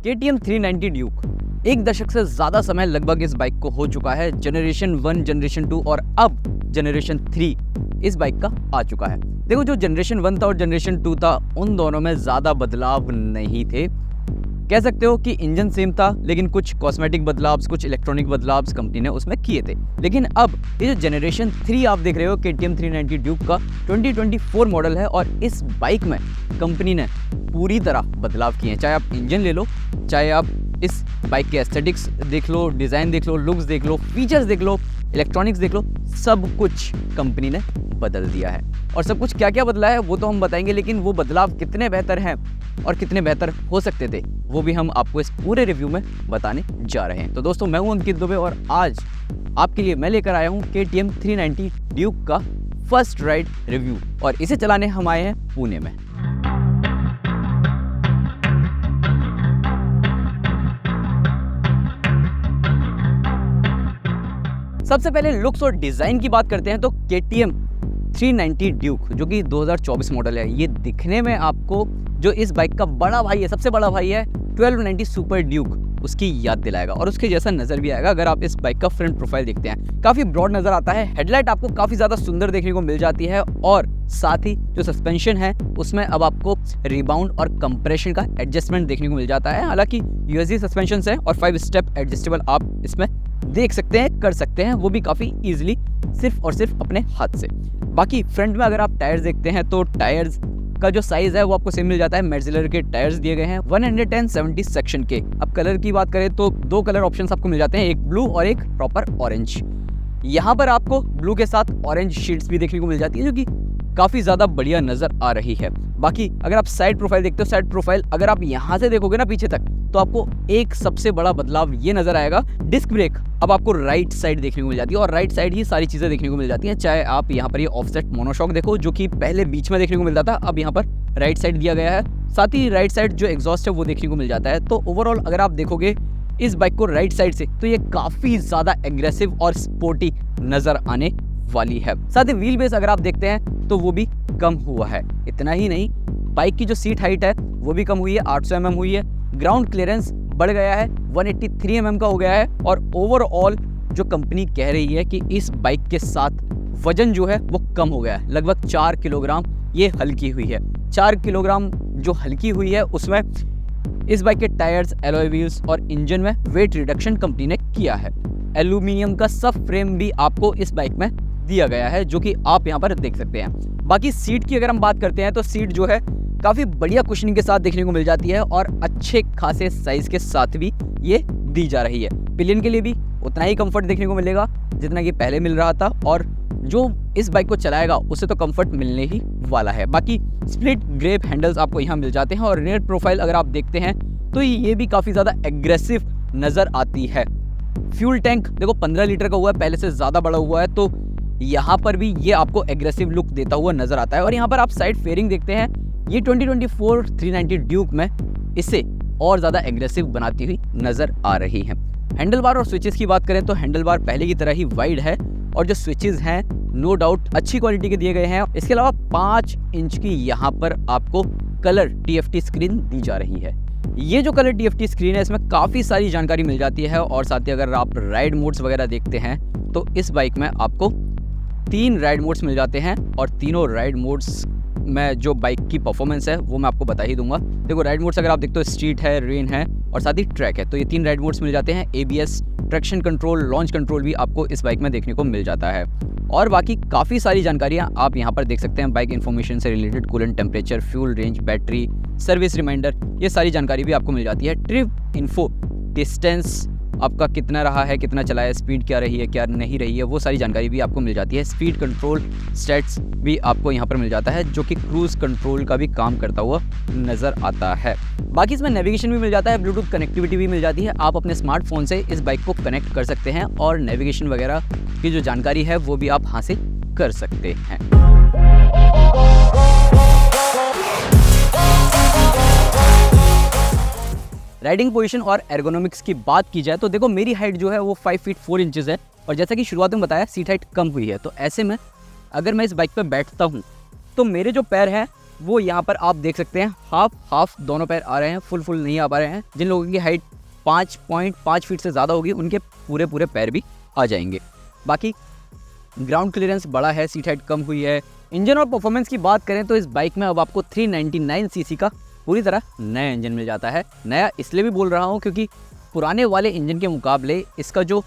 KTM 390 Duke. एक दशक से ज़्यादा समय लगभग इस बाइक को हो चुका है। जनरेशन 1, जनरेशन 2 और अब जनरेशन 3 इस बाइक का आ चुका है। देखो, जो जनरेशन 1 था और जनरेशन 2 था, उन दोनों में ज़्यादा बदलाव नहीं थे। कह सकते हो कि इंजन सेम था, लेकिन कुछ कॉस्मेटिक बदलाव, कुछ इलेक्ट्रॉनिक बदलाव कंपनी ने उसमें किए थे। लेकिन अब ये जो जनरेशन 3 आप देख रहे हो KTM 390 ड्यूक का 2024 मॉडल है, और इस बाइक में कंपनी ने पूरी तरह बदलाव किए हैं। चाहे आप इंजन ले लो, चाहे आप इस बाइक के एस्थेटिक्स देख लो, डिज़ाइन देख लो, लुक्स देख लो, फीचर्स देख लो, इलेक्ट्रॉनिक्स देख लो, सब कुछ कंपनी ने बदल दिया है। और सब कुछ क्या क्या बदला है वो तो हम बताएंगे, लेकिन वो बदलाव कितने बेहतर हैं और कितने बेहतर हो सकते थे वो भी हम आपको इस पूरे रिव्यू में बताने जा रहे हैं। तो दोस्तों, मैं हूं अंकित दुबे और आज आपके लिए मैं लेकर आया हूं KTM 390 ड्यूक का फर्स्ट राइड रिव्यू, और इसे चलाने हम आए हैं पुणे में। सबसे पहले लुक्स और डिज़ाइन की बात करते हैं तो KTM 390 ड्यूक जो कि 2024 मॉडल है, ये दिखने में आपको जो इस बाइक का बड़ा भाई है, सबसे बड़ा भाई है 1290 सुपर ड्यूक, उसकी याद दिलाएगा और उसके जैसा नज़र भी आएगा। अगर आप इस बाइक का फ्रंट प्रोफाइल देखते हैं, काफ़ी ब्रॉड नज़र आता है। हेडलाइट आपको काफ़ी ज़्यादा सुंदर देखने को मिल जाती है, और साथ ही जो सस्पेंशन है उसमें अब आपको रिबाउंड और कंप्रेशन का एडजस्टमेंट देखने को मिल जाता है। हालांकि यूएसडी सस्पेंशन है और 5 स्टेप एडजस्टेबल आप इसमें देख सकते हैं, कर सकते हैं, वो भी काफ़ी ईजिली सिर्फ और सिर्फ अपने हाथ से। बाकी फ्रंट में अगर आप टायर्स देखते हैं तो टायर्स का जो साइज है वो आपको सेम मिल जाता है। मेर्जिलर के टायर्स दिए गए हैं 110/70 सेक्शन के। अब कलर की बात करें तो 2 कलर ऑप्शंस आपको मिल जाते हैं, एक ब्लू और एक प्रॉपर ऑरेंज। यहाँ पर आपको ब्लू के साथ ऑरेंज शीट्स भी देखने को मिल जाती है, जो कि काफ़ी ज़्यादा बढ़िया नज़र आ रही है। बाकी अगर आप साइड प्रोफाइल देखते हो, साइड प्रोफाइल अगर आप यहाँ से देखोगे ना पीछे तक, तो आपको एक सबसे बड़ा बदलाव ये नज़र आएगा, डिस्क ब्रेक अब आपको राइट साइड देखने को मिल जाती है, और राइट साइड ही सारी चीज़ें देखने को मिल जाती हैं। चाहे आप यहाँ पर ये ऑफसेट मोनोशॉक देखो, जो कि पहले बीच में देखने को मिलता था, अब यहाँ पर राइट साइड दिया गया है। साथ ही राइट साइड जो एग्जॉस्ट है वो देखने को मिल जाता है। तो ओवरऑल अगर आप देखोगे इस बाइक को राइट साइड से, तो ये काफ़ी ज़्यादा एग्रेसिव और स्पोर्टी नज़र आने वाली है। साथ ही व्हील बेस अगर आप देखते हैं तो वो भी कम हुआ है। इतना ही नहीं, बाइक की जो सीट हाइट है वो भी कम हुई है, 800 mm हुई है। ग्राउंड क्लियरेंस बढ़ गया है, 183 mm का हो गया है। और ओवरऑल जो कंपनी कह रही है कि इस बाइक के साथ वजन जो है वो कम हो गया है, लगभग 4 किलोग्राम ये हल्की हुई है। 4 किलोग्राम जो हल्की हुई है उसमें इस बाइक के टायर्स, एलॉय व्हील्स और इंजन में वेट रिडक्शन कंपनी ने किया है। एल्यूमिनियम का सब फ्रेम भी आपको इस बाइक में दिया गया है, जो कि आप यहाँ पर देख सकते हैं। बाकी सीट की अगर हम बात करते हैं तो सीट जो है काफ़ी बढ़िया कुशनिंग के साथ देखने को मिल जाती है, और अच्छे खासे साइज के साथ भी ये दी जा रही है। पिलियन के लिए भी उतना ही कंफर्ट देखने को मिलेगा जितना कि पहले मिल रहा था, और जो इस बाइक को चलाएगा उसे तो कंफर्ट मिलने ही वाला है। बाकी स्प्लिट ग्रेप हैंडल्स आपको यहाँ मिल जाते हैं, और रेयर प्रोफाइल अगर आप देखते हैं तो ये भी काफ़ी ज़्यादा एग्रेसिव नज़र आती है। फ्यूल टैंक देखो 15 लीटर का हुआ है, पहले से ज़्यादा बड़ा हुआ है, तो यहाँ पर भी ये आपको एग्रेसिव लुक देता हुआ नज़र आता है। और यहाँ पर आप साइड फेयरिंग देखते हैं, ये 2024 390 ड्यूक में इसे और ज़्यादा एग्रेसिव बनाती हुई नज़र आ रही है। हैंडल बार और स्विचेस की बात करें तो हैंडल बार पहले की तरह ही वाइड है, और जो स्विचेस हैं नो डाउट अच्छी क्वालिटी के दिए गए हैं। इसके अलावा 5 इंच की यहाँ पर आपको कलर TFT स्क्रीन दी जा रही है। ये जो कलर TFT स्क्रीन है इसमें काफ़ी सारी जानकारी मिल जाती है, और साथ ही अगर आप राइड मोड्स वगैरह देखते हैं तो इस बाइक में आपको 3 राइड मोड्स मिल जाते हैं, और तीनों राइड मोड्स में जो बाइक की परफॉर्मेंस है वो मैं आपको बता ही दूंगा। देखो, राइड मोड्स अगर आप देखते हो, स्ट्रीट है, रेन है और साथ ही ट्रैक है, तो ये 3 राइड मोड्स मिल जाते हैं। ABS, traction control, launch control भी आपको इस बाइक में देखने को मिल जाता है। और बाकी काफ़ी सारी जानकारियाँ आप यहाँ पर देख सकते हैं, बाइक इन्फॉर्मेशन से related, coolant temperature, fuel range, battery, service reminder, ये सारी जानकारी भी आपको मिल जाती है। ट्रिप इन्फो, डिस्टेंस आपका कितना रहा है, कितना चला है, स्पीड क्या रही है, क्या नहीं रही है, वो सारी जानकारी भी आपको मिल जाती है। स्पीड कंट्रोल स्टेट्स भी आपको यहाँ पर मिल जाता है, जो कि क्रूज कंट्रोल का भी काम करता हुआ नज़र आता है। बाकी इसमें नेविगेशन भी मिल जाता है, ब्लूटूथ कनेक्टिविटी भी मिल जाती है। आप अपने स्मार्टफोन से इस बाइक को कनेक्ट कर सकते हैं, और नेविगेशन वगैरह की जो जानकारी है वो भी आप हासिल कर सकते हैं। राइडिंग पोजीशन और एर्गोनॉमिक्स की बात की जाए तो देखो, मेरी हाइट जो है वो 5 फीट 4 इंचेस है, और जैसा कि शुरुआत में बताया सीट हाइट कम हुई है, तो ऐसे में अगर मैं इस बाइक पर बैठता हूँ तो मेरे जो पैर हैं वो यहाँ पर आप देख सकते हैं हाफ दोनों पैर आ रहे हैं, फुल नहीं आ पा रहे हैं। जिन लोगों की हाइट 5.5 फीट से ज़्यादा होगी उनके पूरे पैर भी आ जाएंगे। बाकी ग्राउंड क्लियरेंस बड़ा है, सीट हाइट कम हुई है। इंजन और परफॉर्मेंस की बात करें तो इस बाइक में अब आपको 399 सीसी का पूरी तरह नया इंजन मिल जाता है। नया इसलिए भी बोल रहा हूँ क्योंकि पुराने वाले इंजन के मुकाबले इसका जो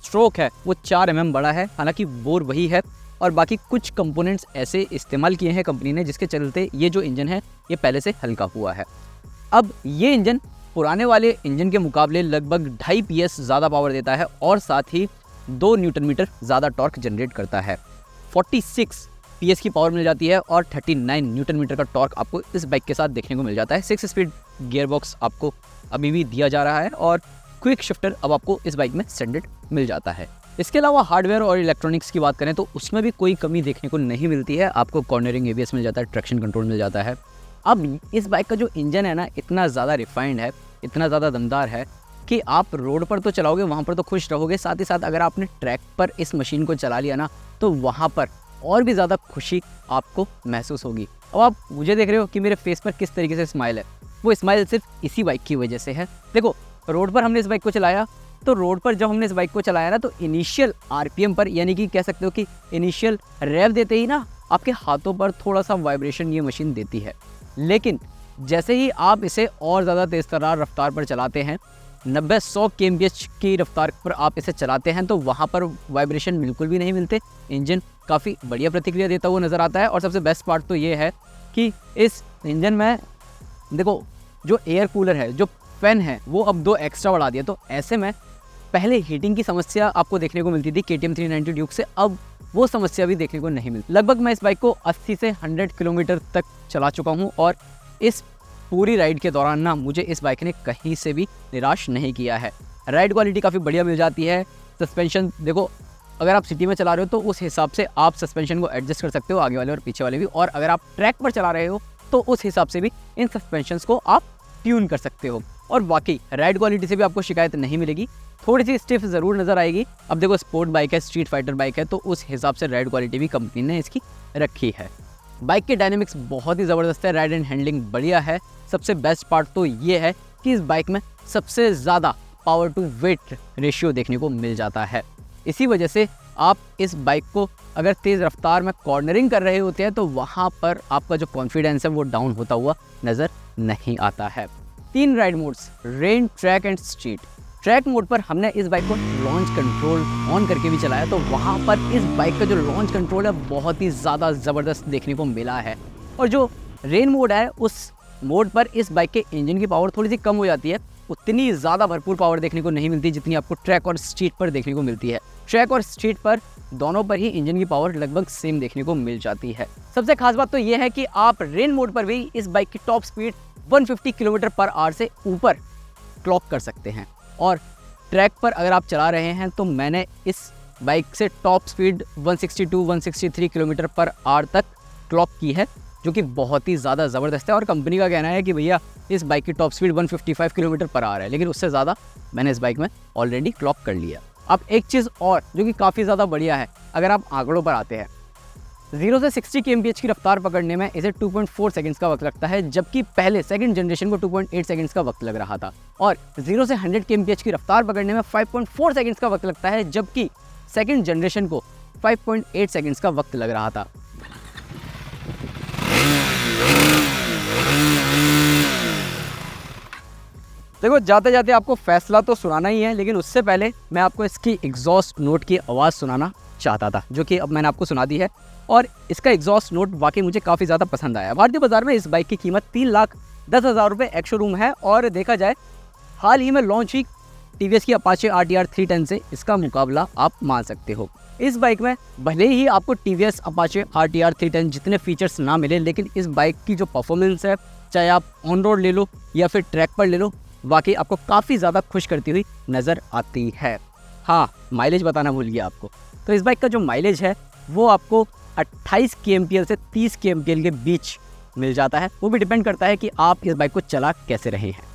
स्ट्रोक है वो 4 mm बड़ा है। हालांकि बोर वही है और बाकी कुछ कंपोनेंट्स ऐसे इस्तेमाल किए हैं कंपनी ने जिसके चलते ये जो इंजन है ये पहले से हल्का हुआ है। अब ये इंजन पुराने वाले इंजन के मुकाबले लगभग 2.5 PS ज़्यादा पावर देता है और साथ ही 2 न्यूटन मीटर ज़्यादा टॉर्क जनरेट करता है। 46 PS की पावर मिल जाती है और 39 न्यूटन मीटर का टॉर्क आपको इस बाइक के साथ देखने को मिल जाता है। 6 स्पीड गियरबॉक्स आपको अभी भी दिया जा रहा है और क्विक शिफ्टर अब आपको इस बाइक में स्टैंडर्ड मिल जाता है। इसके अलावा हार्डवेयर और इलेक्ट्रॉनिक्स की बात करें तो उसमें भी कोई कमी देखने को नहीं मिलती है। आपको कॉर्नरिंग ABS मिल जाता है, ट्रैक्शन कंट्रोल मिल जाता है। अब इस बाइक का जो इंजन है ना इतना ज़्यादा रिफाइंड है, इतना ज़्यादा दमदार है कि आप रोड पर तो चलाओगे वहाँ पर तो खुश रहोगे, साथ ही साथ अगर आपने ट्रैक पर इस मशीन को चला लिया ना तो वहाँ पर और भी ज़्यादा खुशी आपको महसूस होगी। अब आप मुझे देख रहे हो कि मेरे फेस पर किस तरीके से स्माइल है, वो स्माइल सिर्फ इसी बाइक की वजह से है। देखो रोड पर हमने इस बाइक को चलाया तो रोड पर जब हमने इस बाइक को चलाया ना तो इनिशियल RPM पर यानी कि कह सकते हो कि इनिशियल रेव देते ही ना आपके हाथों पर थोड़ा सा वाइब्रेशन ये मशीन देती है। लेकिन जैसे ही आप इसे और ज़्यादा तेज़ तर्रार रफ्तार पर चलाते हैं, 90-100 kmph की रफ्तार पर आप इसे चलाते हैं तो वहाँ पर वाइब्रेशन बिल्कुल भी नहीं मिलते। इंजन काफ़ी बढ़िया प्रतिक्रिया देता हुआ नज़र आता है। और सबसे बेस्ट पार्ट तो ये है कि इस इंजन में देखो जो एयर कूलर है, जो फैन है, वो अब 2 एक्स्ट्रा बढ़ा दिया। तो ऐसे में पहले हीटिंग की समस्या आपको देखने को मिलती थी KTM 390 ड्यूक से, अब वो समस्या भी देखने को नहीं मिलती। लगभग मैं इस बाइक को 80 से 100 किलोमीटर तक चला चुका हूँ और इस पूरी राइड के दौरान ना मुझे इस बाइक ने कहीं से भी निराश नहीं किया है। राइड क्वालिटी काफ़ी बढ़िया मिल जाती है। सस्पेंशन देखो, अगर आप सिटी में चला रहे हो तो उस हिसाब से आप सस्पेंशन को एडजस्ट कर सकते हो, आगे वाले और पीछे वाले भी। और अगर आप ट्रैक पर चला रहे हो तो उस हिसाब से भी इन सस्पेंशंस को आप ट्यून कर सकते हो। और बाकी राइड क्वालिटी से भी आपको शिकायत नहीं मिलेगी। थोड़ी सी स्टिफ ज़रूर नज़र आएगी। अब देखो स्पोर्ट बाइक है, स्ट्रीट फाइटर बाइक है, तो उस हिसाब से राइड क्वालिटी भी कंपनी ने इसकी रखी है। बाइक के डायनेमिक्स बहुत ही ज़बरदस्त है, राइड एंड हैंडलिंग बढ़िया है। सबसे बेस्ट पार्ट तो ये है कि इस बाइक में सबसे ज़्यादा पावर टू वेट रेशियो देखने को मिल जाता है। इसी वजह से आप इस बाइक को अगर तेज़ रफ्तार में कॉर्नरिंग कर रहे होते हैं तो वहाँ पर आपका जो कॉन्फिडेंस है वो डाउन होता हुआ नज़र नहीं आता है। 3 ride modes, rain, track and street. Track mode पर हमने इस बाइक को लॉन्च कंट्रोल ऑन करके भी चलाया तो वहाँ पर इस बाइक का जो लॉन्च कंट्रोल है बहुत ही ज़्यादा ज़बरदस्त देखने को मिला है। और जो रेन मोड है उस मोड पर इस बाइक के इंजन की पावर थोड़ी सी कम हो जाती है, उतनी ज़्यादा भरपूर पावर देखने को नहीं मिलती जितनी आपको ट्रैक और स्ट्रीट पर देखने को मिलती है। ट्रैक और स्ट्रीट पर दोनों पर ही इंजन की पावर लगभग सेम देखने को मिल जाती है। सबसे खास बात तो यह है कि आप रेन मोड पर भी इस बाइक की टॉप स्पीड 150 km/h से ऊपर क्लॉक कर सकते हैं। और ट्रैक पर अगर आप चला रहे हैं तो मैंने इस बाइक से टॉप स्पीड 162-163 km/h तक क्लॉक की है, जो कि बहुत ही ज़्यादा ज़बरदस्त है। और कंपनी का कहना है कि भैया इस बाइक की टॉप स्पीड 155 km/h है, लेकिन उससे ज़्यादा मैंने इस बाइक में ऑलरेडी क्लॉक कर लिया। अब एक चीज़ और जो कि काफ़ी ज़्यादा बढ़िया है, अगर आप आंकड़ों पर आते हैं, 0 से 60 kmph की रफ्तार पकड़ने में इसे 2.4 सेकंड्स का वक्त लगता है, जबकि पहले सेकंड जनरेशन को 2.8 सेकंड्स का वक्त लग रहा था। और 0 से 100 kmph की रफ्तार पकड़ने में 5.4 सेकंड्स का वक्त लगता है, जबकि सेकंड जनरेशन को 5.8 सेकंड्स का वक्त लग रहा था। देखो जाते जाते आपको फैसला तो सुनाना ही है, लेकिन उससे पहले मैं आपको इसकी एग्जॉस्ट नोट की आवाज़ सुनाना चाहता था, जो कि अब मैंने आपको सुना दी है। और इसका एग्जॉस्ट नोट वाकई मुझे काफ़ी ज़्यादा पसंद आया। भारतीय बाजार में इस बाइक की कीमत 3,10,000 रुपये एक्स शोरूम है। और देखा जाए हाल ही में लॉन्च हुई TVS की अपाचे RTR 310 से इसका मुकाबला आप मान सकते हो। इस बाइक में भले ही आपको TVS अपाचे RTR 310 जितने फीचर्स ना मिले, लेकिन इस बाइक की जो परफॉर्मेंस है, चाहे आप ऑन रोड ले लो या फिर ट्रैक पर ले लो, वाकई आपको काफ़ी ज़्यादा खुश करती हुई नज़र आती है। हाँ, माइलेज बताना भूल गया आपको। तो इस बाइक का जो माइलेज है वो आपको 28 kmpl से 30 kmpl के बीच मिल जाता है। वो भी डिपेंड करता है कि आप इस बाइक को चला कैसे रहे हैं।